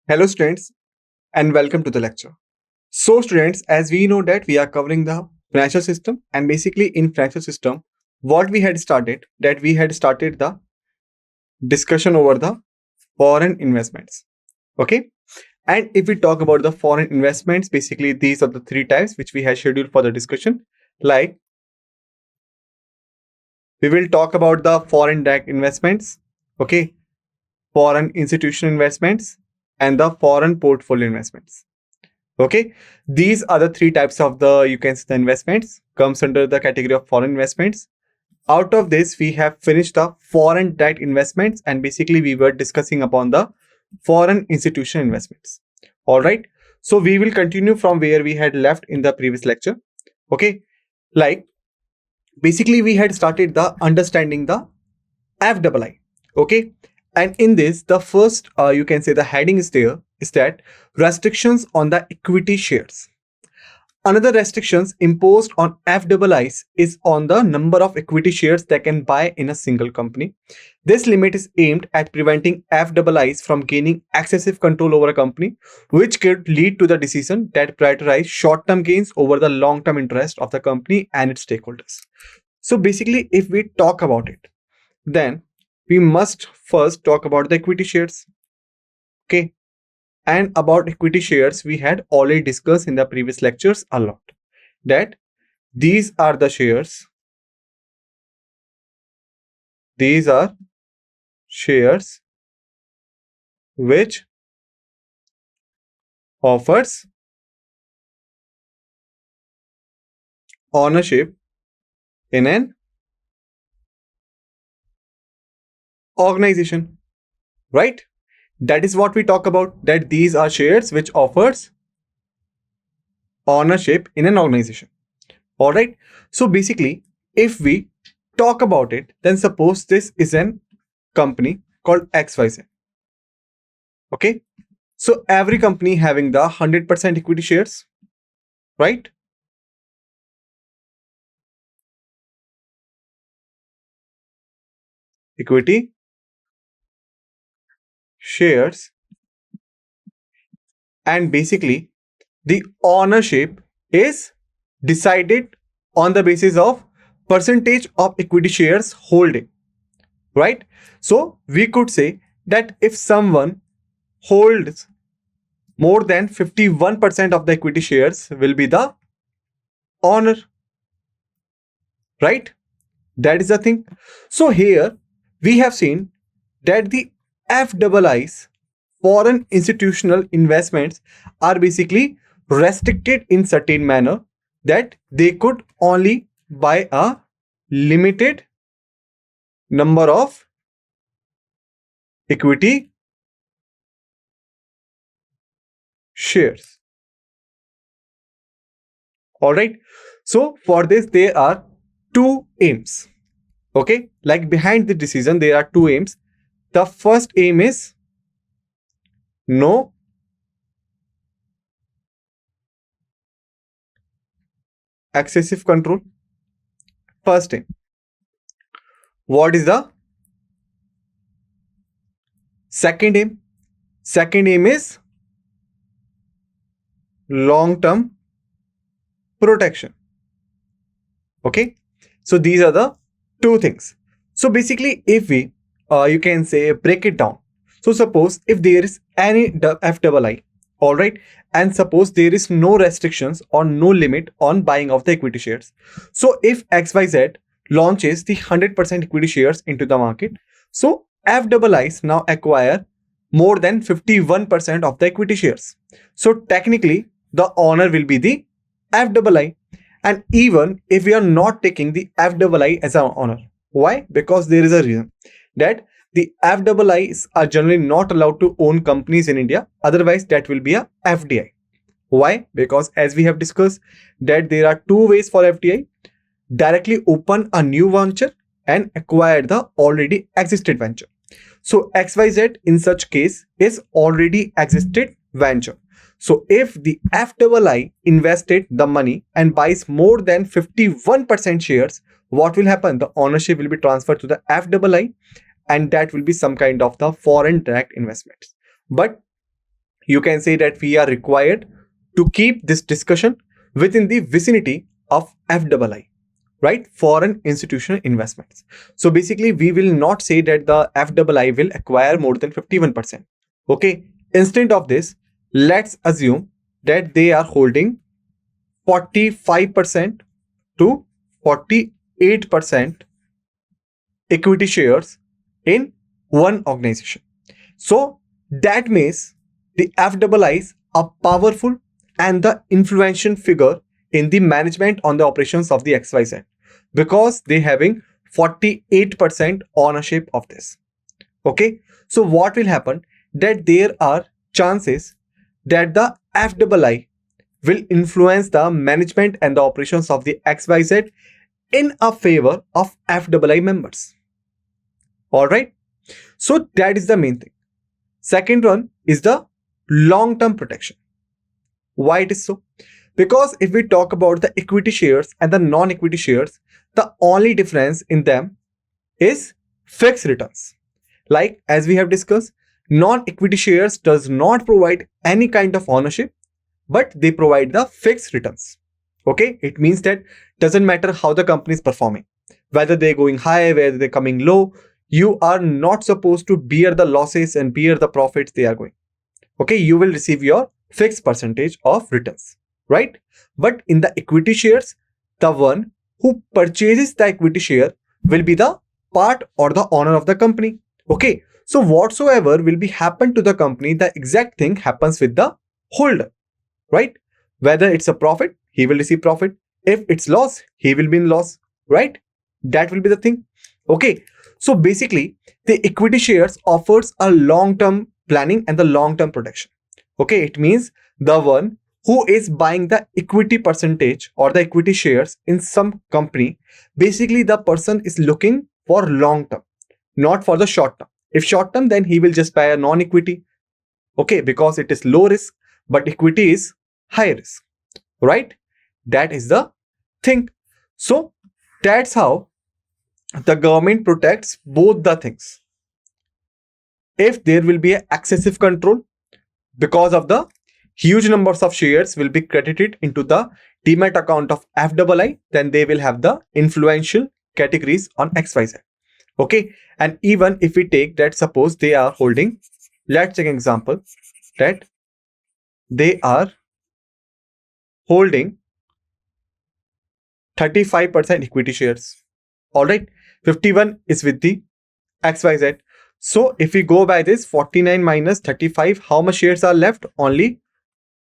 Hello students and welcome to the lecture. So students, as we know that we are covering the financial system, and basically in financial system what we had started the discussion over the foreign investments. Okay, and if we talk about the foreign investments, basically these are the three types which we had scheduled for the discussion. Like, we will talk about the foreign direct investments, okay, foreign institutional investments, and the foreign portfolio investments. Okay, these are the three types of the investments comes under the category of foreign investments. Out of this, we have finished the foreign direct investments, and basically we were discussing upon the foreign institutional investments. All right, so we will continue from where we had left in the previous lecture. Okay, like, basically we had started the understanding the FII. Okay, and in this, the first the heading is there is that restrictions on the equity shares. Another restrictions imposed on FIIs is on the number of equity shares they can buy in a single company. This limit is aimed at preventing FIIs from gaining excessive control over a company, which could lead to the decision that prioritize short-term gains over the long-term interest of the company and its stakeholders. So basically, if we talk about it, then we must first talk about the equity shares. Okay, and about equity shares, we had already discussed in the previous lectures a lot that these are the shares. These are shares which offers ownership in an organization, right? That is what we talk about, that these are shares which offers ownership in an organization. All right, so basically if we talk about it, then suppose this is an company called XYZ. Okay, so every company having the 100% equity shares, right? Equity shares, and basically the ownership is decided on the basis of percentage of equity shares holding, right? So we could say that if someone holds more than 51% of the equity shares will be the owner, right? That is the thing. So here we have seen that the FIIs, foreign institutional investments, are basically restricted in certain manner, that they could only buy a limited number of equity shares. All right, so for this there are two aims. Okay, like behind the decision there are two aims. The first aim is no excessive control. First aim. What is the second aim? Second aim is long term protection. Okay, so these are the two things. So basically if we break it down, so suppose if there is any FII, all right, and suppose there is no restrictions or no limit on buying of the equity shares. So if XYZ launches the 100% equity shares into the market, so FIIs now acquire more than 51% of the equity shares. So technically the owner will be the FII. And even if we are not taking the FII as an owner, why? Because there is a reason that the FIIs are generally not allowed to own companies in India. Otherwise, that will be a FDI. Why? Because as we have discussed that there are two ways for FDI: directly open a new venture and acquire the already existed venture. So XYZ in such case is already existed venture. So if the FII invested the money and buys more than 51% shares, what will happen? The ownership will be transferred to the FII, and that will be some kind of the foreign direct investments. But you can say that we are required to keep this discussion within the vicinity of FII, right? Foreign institutional investments. So basically, we will not say that the FII will acquire more than 51%. Okay. Instead of this, let's assume that they are holding 45% to 48% equity shares in one organization. So that means the FIIs are powerful and the influential figure in the management on the operations of the XYZ because they having 48% ownership of this. Okay. So what will happen that there are chances that the FII will influence the management and the operations of the XYZ in a favor of FII members. All right. So that is the main thing. Second one is the long-term protection. Why it is so? Because if we talk about the equity shares and the non-equity shares, the only difference in them is fixed returns. Like as we have discussed, non-equity shares does not provide any kind of ownership, but they provide the fixed returns. Okay, it means that doesn't matter how the company is performing, whether they're going high, whether they're coming low, you are not supposed to bear the losses and bear the profits they are going. Okay, you will receive your fixed percentage of returns, right? But in the equity shares, the one who purchases the equity share will be the part or the owner of the company. Okay, so whatsoever will be happen to the company, the exact thing happens with the holder, right? Whether it's a profit, he will receive profit. If it's loss, he will be in loss, right? That will be the thing. Okay, so basically the equity shares offers a long-term planning and the long-term protection. Okay, it means the one who is buying the equity percentage or the equity shares in some company, basically the person is looking for long term, not for the short term. If short term, then he will just buy a non-equity. Okay, because it is low risk, but equity is high risk, right? That is the thing. So that's how the government protects both the things. If there will be an excessive control because of the huge numbers of shares will be credited into the demat account of FII, then they will have the influential categories on XYZ. Okay, and even if we take that, suppose they are holding, let's take an example that they are holding 35% equity shares. All right, 51 is with the XYZ. So if we go by this 49 minus 35, how much shares are left? Only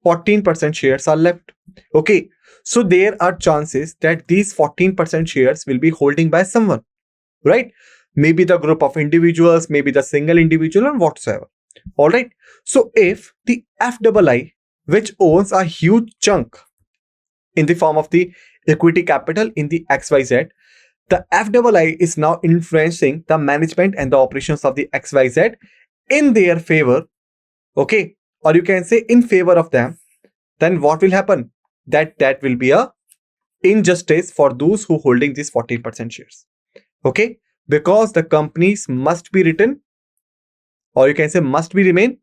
14% shares are left. Okay, so there are chances that these 14% shares will be holding by someone, right? Maybe the group of individuals, maybe the single individual, or whatsoever. All right. So if the FII, which owns a huge chunk in the form of the equity capital in the XYZ, the FII is now influencing the management and the operations of the XYZ in their favor. Okay, or you can say in favor of them, then what will happen? That will be a injustice for those who holding these 14% shares. Okay, because the companies must be written, or you can say must be remain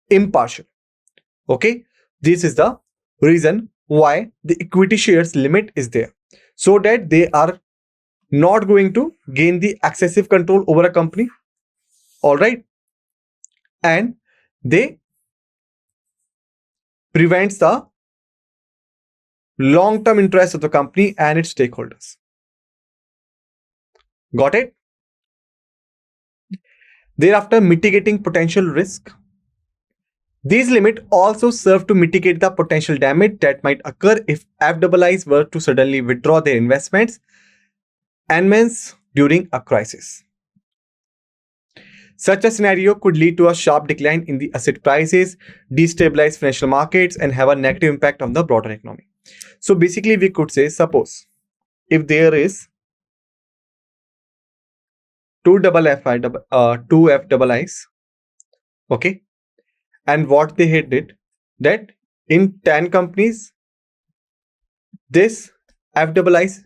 impartial. Okay, this is the reason why the equity shares limit is there, so that they are not going to gain the excessive control over a company. All right, and they prevents the long-term interest of the company and its stakeholders. Got it? Thereafter, mitigating potential risk. These limits also serve to mitigate the potential damage that might occur if FIIs were to suddenly withdraw their investments and means during a crisis. Such a scenario could lead to a sharp decline in the asset prices, destabilize financial markets, and have a negative impact on the broader economy. So basically, we could say, suppose if there is two FIIs, okay, and what they did that in 10 companies, this FIIs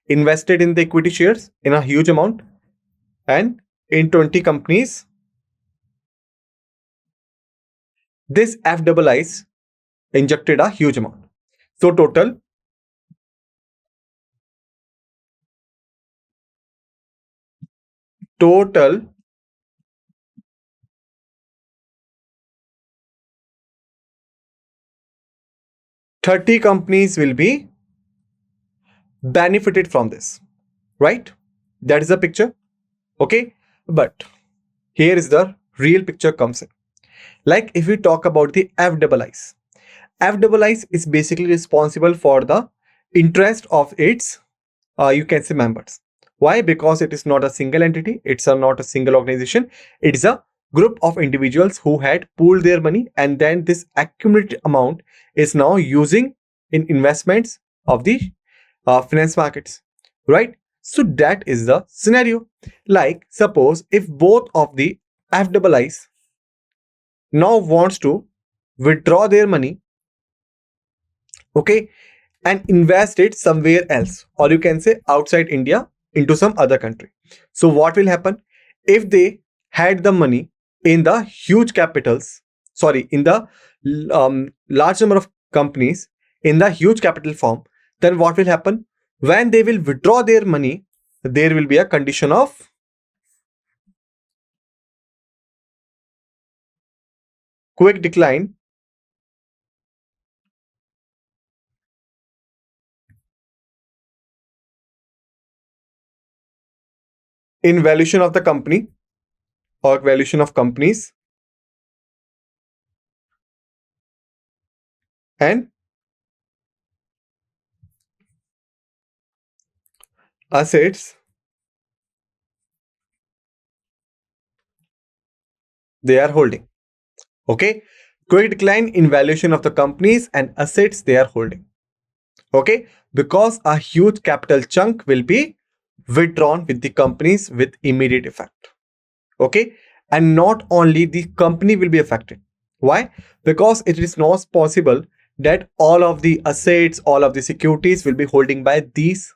invested in the equity shares in a huge amount, and in 20 companies this FIIs injected a huge amount. So total 30 companies will be benefited from this, right? That is the picture. Okay, but here is the real picture comes in. Like if we talk about the FIIs, FIIs is basically responsible for the interest of its you can say members. Why? Because it is not a single entity, it's not a single organization, it's a group of individuals who had pooled their money, and then this accumulated amount is now using in investments of the finance markets, right? So that is the scenario. Like suppose if both of the FIIs now wants to withdraw their money, okay, and invest it somewhere else, or you can say outside India into some other country. So what will happen if they had the money in the huge capitals, sorry, in the large number of companies in the huge capital form, then what will happen when they will withdraw their money? There will be a condition of quick decline in valuation of the company or valuation of companies, and assets they are holding. Okay, quick decline in valuation of the companies and assets they are holding. Okay, because a huge capital chunk will be withdrawn with the companies with immediate effect. Okay, and not only the company will be affected. Why? Because it is not possible that all of the assets, all of the securities will be holding by these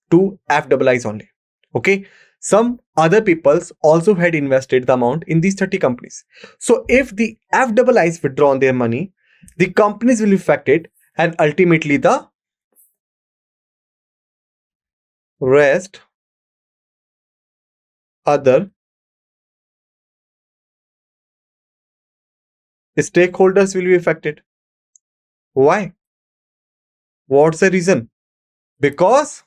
two FIIs only. Okay, some other peoples also had invested the amount in these 30 companies. So if the FIIs withdrawn their money, the companies will be affected, and ultimately the rest other stakeholders will be affected. Why? What's the reason? Because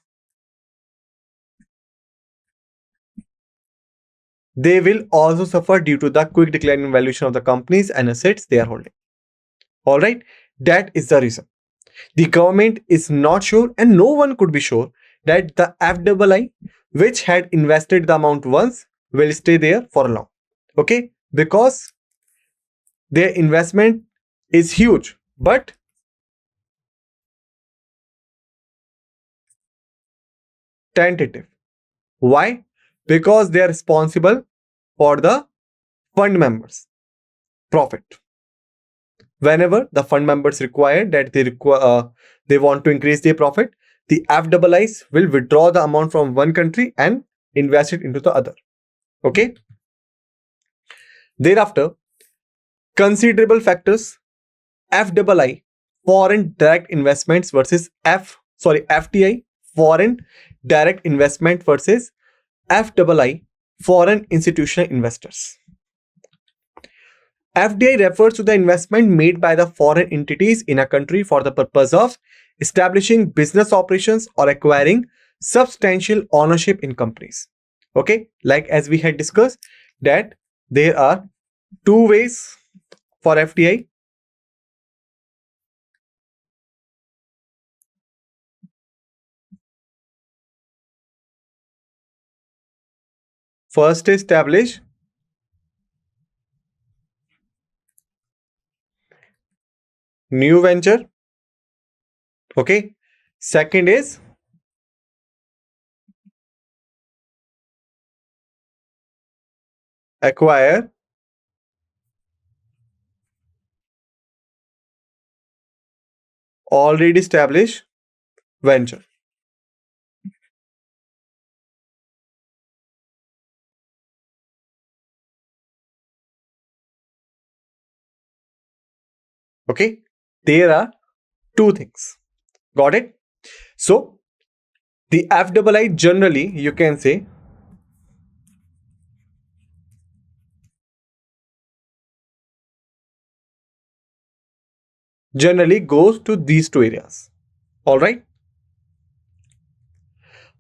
they will also suffer due to the quick decline in valuation of the companies and assets they are holding. All right, that is the reason. The government is not sure, and no one could be sure, that the FII, which had invested the amount once, will stay there for long. Okay, because their investment is huge, but tentative. Why? Because they are responsible for the fund members' profit. Whenever the fund members require that they want to increase their profit, the FIIs will withdraw the amount from one country and invest it into the other. Okay. Thereafter, considerable factors: FII, foreign direct investments versus FDI, foreign direct investment versus FII, foreign institutional investors. FDI refers to the investment made by the foreign entities in a country for the purpose of establishing business operations or acquiring substantial ownership in companies. Okay, like as we had discussed, that there are two ways for FDI. First, establish new venture. Okay. Second is acquire already established venture. Okay, there are two things. Got it? So the FII generally, you can say, generally goes to these two areas. All right.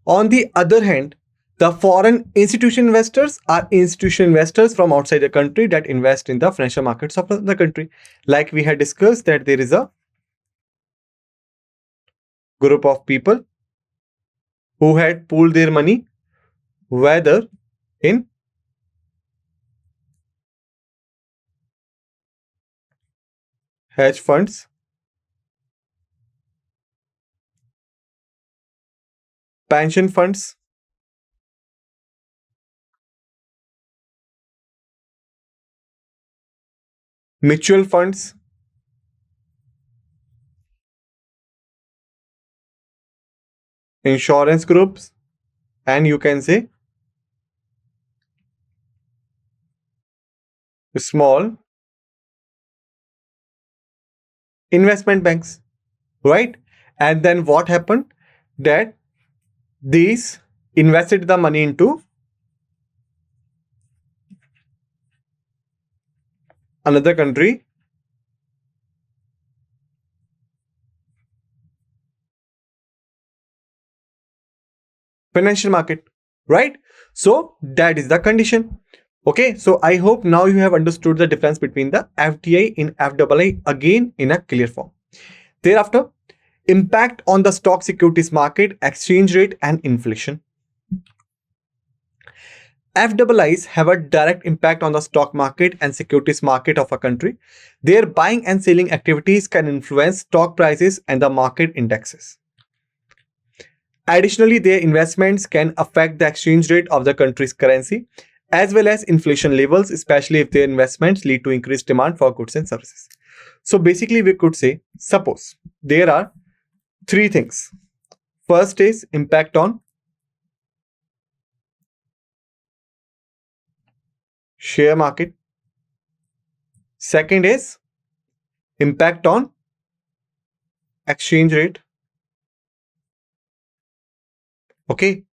On the other hand, the foreign institutional investors are institutional investors from outside the country that invest in the financial markets of the country. Like we had discussed, that there is a group of people who had pooled their money, whether in hedge funds, pension funds, mutual funds, insurance groups, and you can say small investment banks, right? And then what happened? That these invested the money into another country, financial market, right? So that is the condition. Okay, so I hope now you have understood the difference between the FDI in FII again in a clear form. Thereafter, impact on the stock securities market, exchange rate, and inflation. FIIs have a direct impact on the stock market and securities market of a country. Their buying and selling activities can influence stock prices and the market indexes. Additionally, their investments can affect the exchange rate of the country's currency as well as inflation levels, especially if their investments lead to increased demand for goods and services. So basically, we could say, suppose there are three things. First is impact on share market. Second is impact on exchange rate. Okay.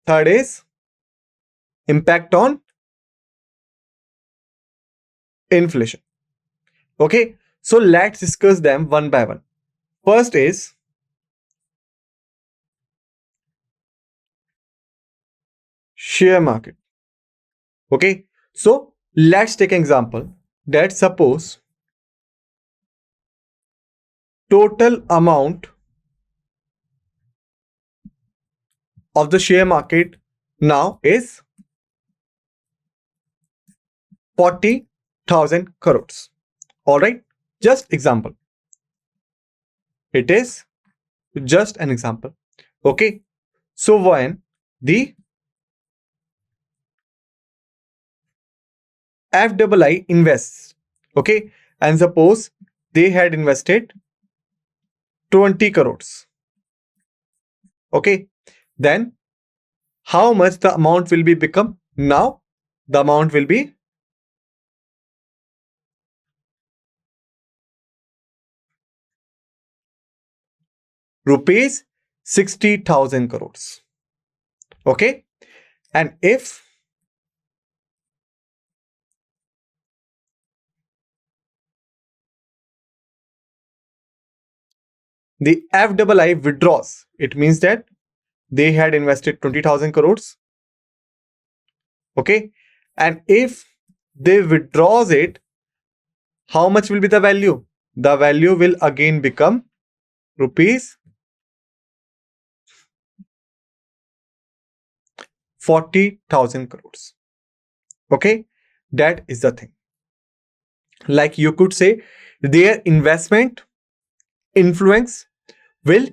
Third is impact on inflation. Okay. So let's discuss them one by one. First is share market. Okay. So let's take an example that suppose total amount of the share market now is 40,000 crores. All right. Just example. It is just an example. Okay. So when the FII invests, okay, and suppose they had invested 20 crores, okay, then how much the amount will be become? Now the amount will be rupees 60,000 crores. Okay, and if the FII withdraws, it means that they had invested 20,000 crores. Okay, and if they withdraws it, how much will be the value? The value will again become rupees 40,000 crores. Okay, that is the thing. Like you could say, their investment influence will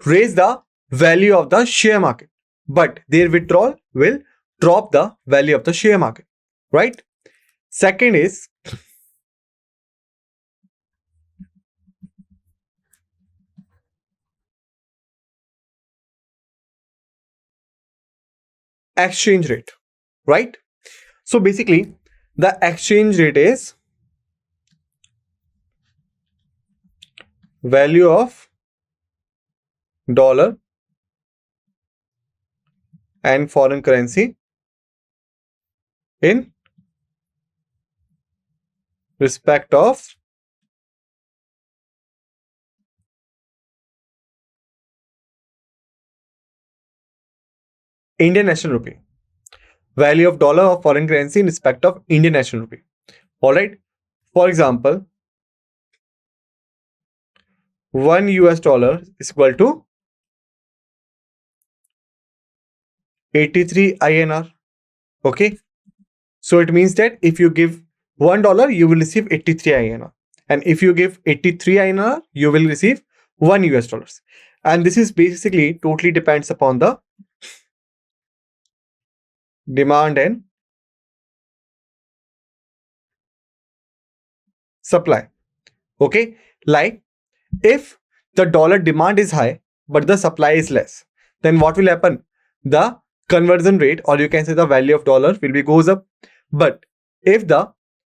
raise the value of the share market, but their withdrawal will drop the value of the share market, right? Second is exchange rate, right? So basically, the exchange rate is value of dollar and foreign currency in respect of Indian national rupee. Value of dollar or foreign currency in respect of Indian national rupee. All right. For example, 1 US dollar is equal to 83 INR. Okay. So it means that if you give $1, you will receive 83 INR. And if you give 83 INR, you will receive 1 US dollars. And this is basically totally depends upon the demand and supply. Okay. Like if the dollar demand is high, but the supply is less, then what will happen? The conversion rate, or you can say the value of dollar, will be goes up. But if the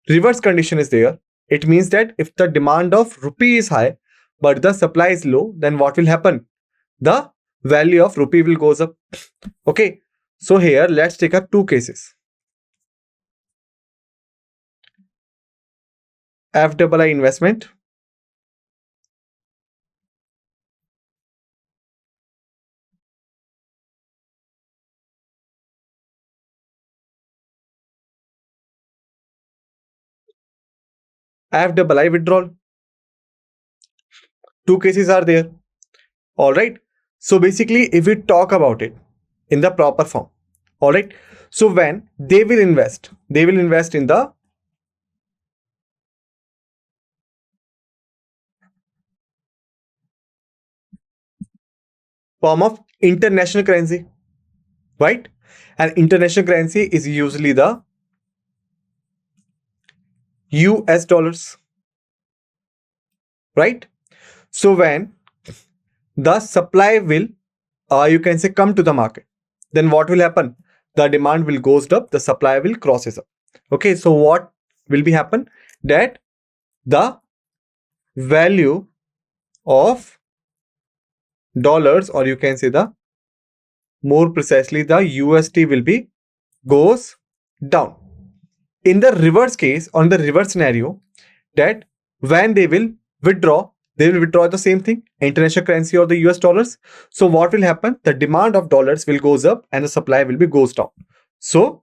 reverse condition is there, it means that if the demand of rupee is high, but the supply is low, then what will happen? The value of rupee will goes up. Okay. So here, let's take up two cases. FII investment. FII withdrawal. Two cases are there. All right. So basically, if we talk about it in the proper form, all right. So when they will invest in the form of international currency, right? And international currency is usually the US dollars, right? So when the supply will, you can say, come to the market, then what will happen? The demand will goes up, the supply will crosses up. Okay, so what will be happen? That the value of dollars, or you can say the more precisely the USD, will be goes down. In the reverse case, on the reverse scenario, that when they will withdraw the same thing, international currency or the US dollars. So what will happen? The demand of dollars will goes up and the supply will be goes down. So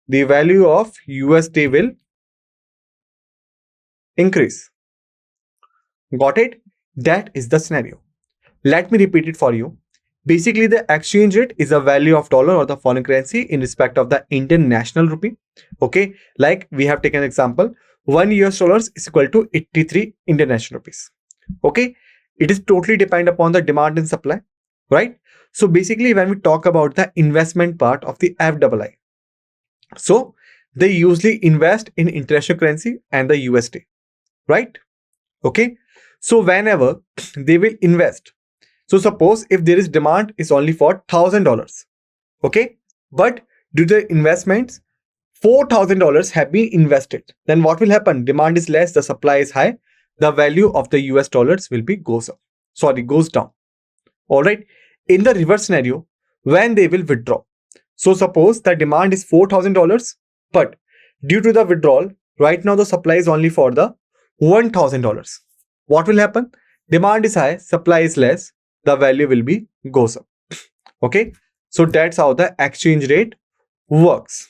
the value of USD will increase. Got it? That is the scenario. Let me repeat it for you. Basically, the exchange rate is a value of dollar or the foreign currency in respect of the Indian national rupee. Okay, like we have taken an example, 1 US dollars is equal to 83 Indian national rupees. Okay, it is totally depend upon the demand and supply, right? So basically, when we talk about the investment part of the FII, so they usually invest in international currency and the USD, right? Okay, so whenever they will invest, so suppose if there is demand is only for $1,000, okay, but due to the investments, $4,000 have been invested. Then what will happen? Demand is less, the supply is high, the value of the US dollars will be goes down. All right. In the reverse scenario, when they will withdraw, so suppose the demand is $4,000, but due to the withdrawal, right now the supply is only for the $1,000. What will happen? Demand is high, supply is less, the value will be goes up. Okay, so that's how the exchange rate works.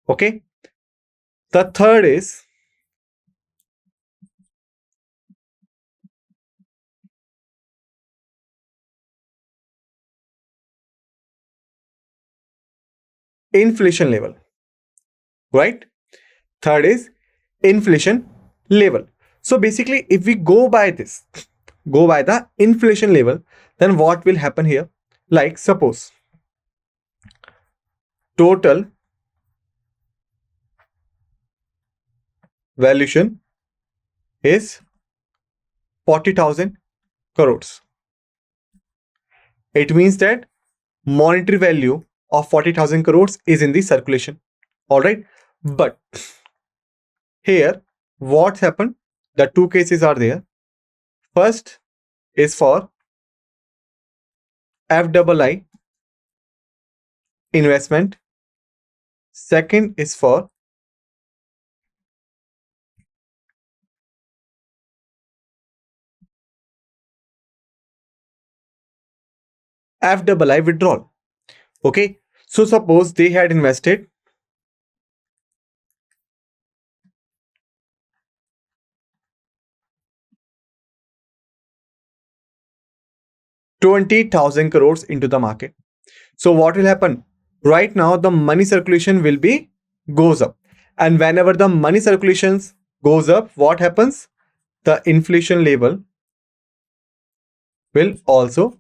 Okay, the third is inflation level, right? Third is inflation level. So basically, if we go by the inflation level, then what will happen here? Like suppose total valuation is 40,000 crores. It means that monetary value of 40,000 crores is in the circulation. All right. But here, what happened? the two cases are there. First is for FII investment. Second is for FII withdrawal. Okay, so suppose they had invested 20,000 crores into the market. So what will happen? Right now the money circulation will be goes up, and whenever the money circulations goes up, what happens? The inflation level will also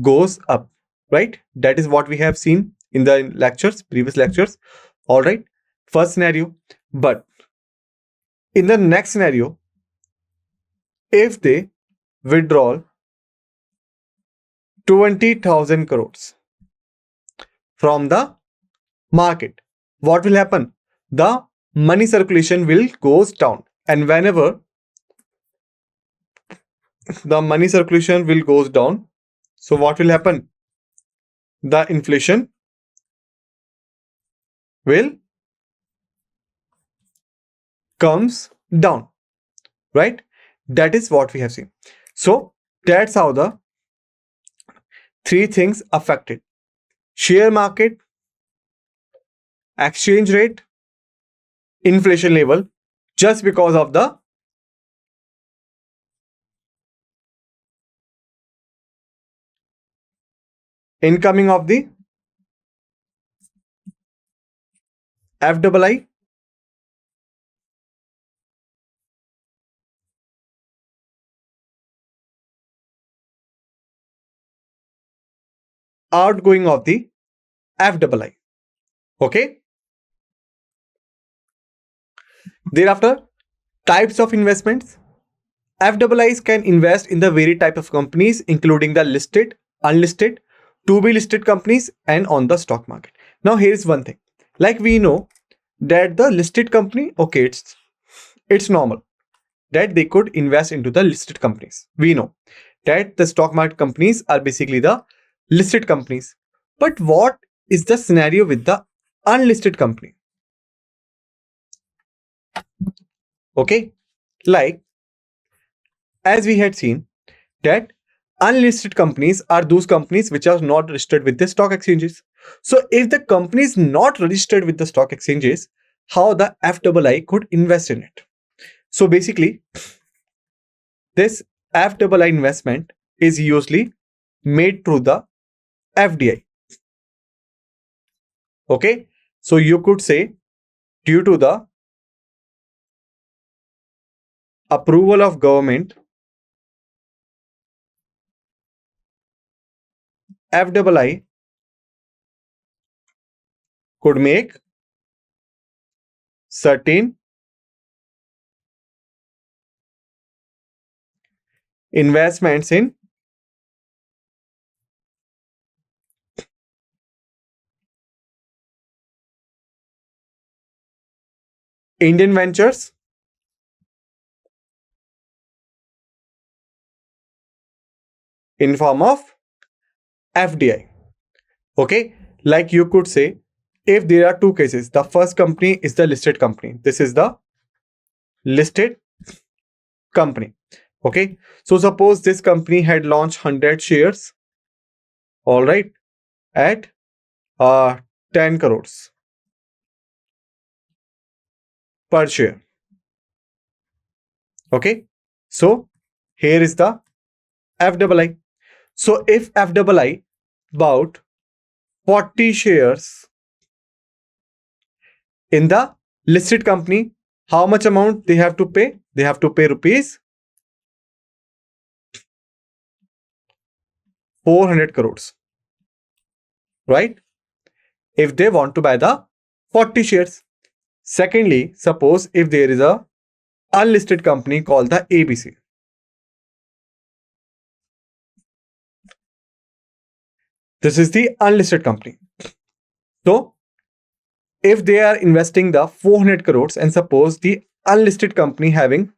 goes up, right? That is what we have seen in the previous lectures. All right, first scenario. But in the next scenario, if they withdraw 20,000 crores from the market, what will happen? The money circulation will goes down, and whenever the money circulation will goes down, so what will happen? The inflation will comes down, right? That is what we have seen. So that's how the three things affected: share market, exchange rate, inflation level, just because of the incoming of the FII, outgoing of the FII. Okay. Thereafter, types of investments. FIIs can invest in the varied type of companies, including the listed, unlisted, to be listed companies, and on the stock market. Now, here is one thing. Like we know that the listed company, okay, it's normal that they could invest into the listed companies. We know that the stock market companies are basically the listed companies. But what is the scenario with the unlisted company? Okay, like as we had seen that unlisted companies are those companies which are not registered with the stock exchanges. So if the company is not registered with the stock exchanges, how the FII could invest in it? So basically, this FII investment is usually made through the FDI. Okay, so you could say due to the approval of government, FII could make certain investments in Indian ventures, in form of FDI. Okay, like you could say, if there are two cases, the first company is the listed company. This is the listed company. Okay, so suppose this company had launched 100 shares, all right, at 10 crores per share. Okay, so here is the FII. So if FII bought 40 shares in the listed company, how much amount they have to pay? They have to pay rupees 400 crores, right? If they want to buy the 40 shares. Secondly, suppose if there is a unlisted company called the ABC. This is the unlisted company. So if they are investing the 400 crores, and suppose the unlisted company having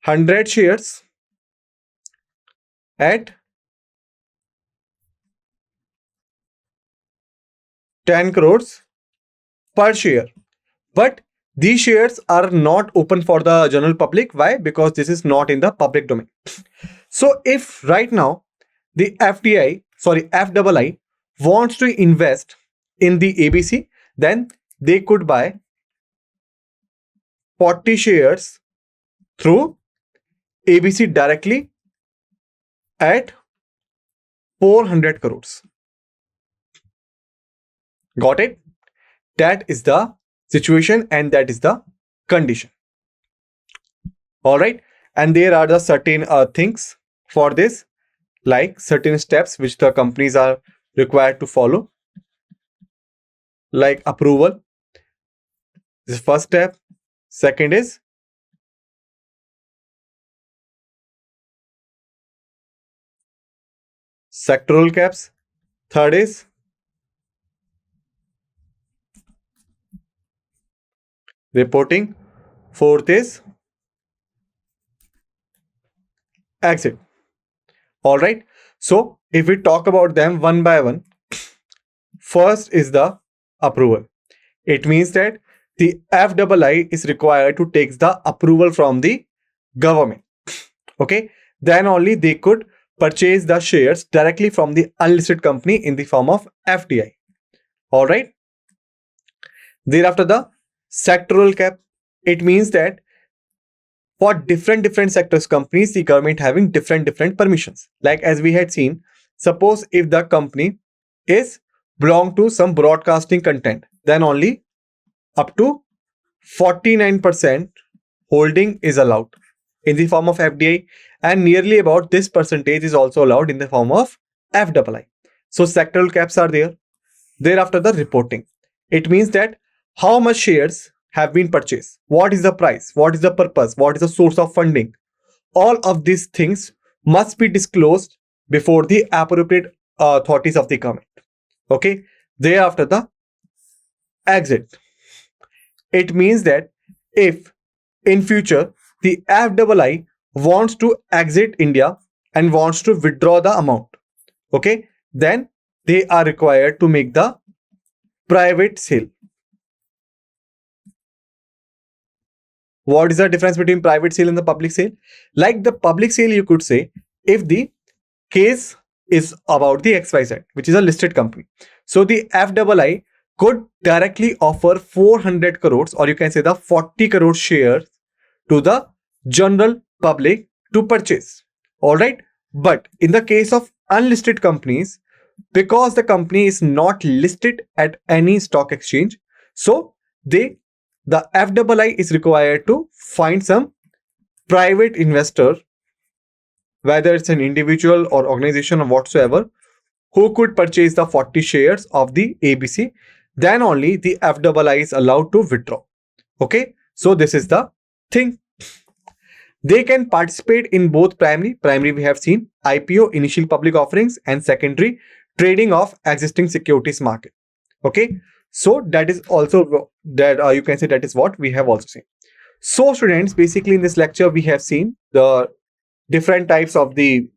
100 shares at 10 crores per share. But these shares are not open for the general public. Why? Because this is not in the public domain. So if right now the FII wants to invest in the ABC, then they could buy 40 shares through ABC directly at 400 crores. Got it? That is the situation and that is the condition. All right. And there are the certain things for this, like certain steps which the companies are required to follow, like approval. This is first step. Second is sectoral caps. Third is reporting. Fourth is exit. All right. So if we talk about them one by one, first is the approval. It means that the FII is required to take the approval from the government. Okay. Then only they could purchase the shares directly from the unlisted company in the form of FDI. All right. Thereafter, the sectoral cap. It means that for different sectors companies, the government having different permissions. Like as we had seen, suppose if the company is belong to some broadcasting content, then only up to 49% holding is allowed in the form of FDI, and nearly about this percentage is also allowed in the form of FII. So sectoral caps are there. Thereafter, the reporting. It means that how much shares have been purchased, what is the price, what is the purpose, what is the source of funding. All of these things must be disclosed before the appropriate authorities of the government. Okay. Thereafter, the exit. It means that if in future the FII wants to exit India and wants to withdraw the amount, okay, then they are required to make the private sale. What is the difference between private sale and the public sale? Like the public sale, you could say, if the case is about the XYZ, which is a listed company. So the FII could directly offer 400 crores, or you can say the 40 crore shares to the general public to purchase. All right. But in the case of unlisted companies, because the company is not listed at any stock exchange, so the FII is required to find some private investor, whether it's an individual or organization or whatsoever, who could purchase the 40 shares of the ABC. Then only the FII is allowed to withdraw. Okay. So this is the thing. They can participate in both primary we have seen IPO, initial public offerings, and secondary trading of existing securities market. Okay. So that is also that you can say that is what we have also seen. So students, basically in this lecture we have seen the different types of the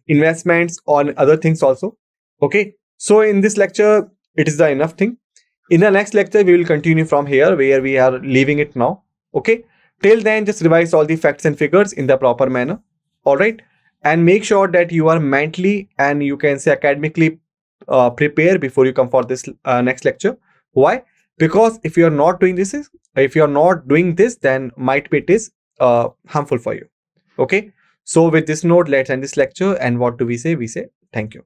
investments on other things also. Okay. So in this lecture it is the enough thing. In the next lecture we will continue from here where we are leaving it now. Okay. Till then, just revise all the facts and figures in the proper manner. All right. And make sure that you are mentally and you can say academically prepared before you come for this next lecture. Why? Because if you are not doing this, then might be it is harmful for you. Okay. So with this note, let's end this lecture. And what do we say? We say thank you.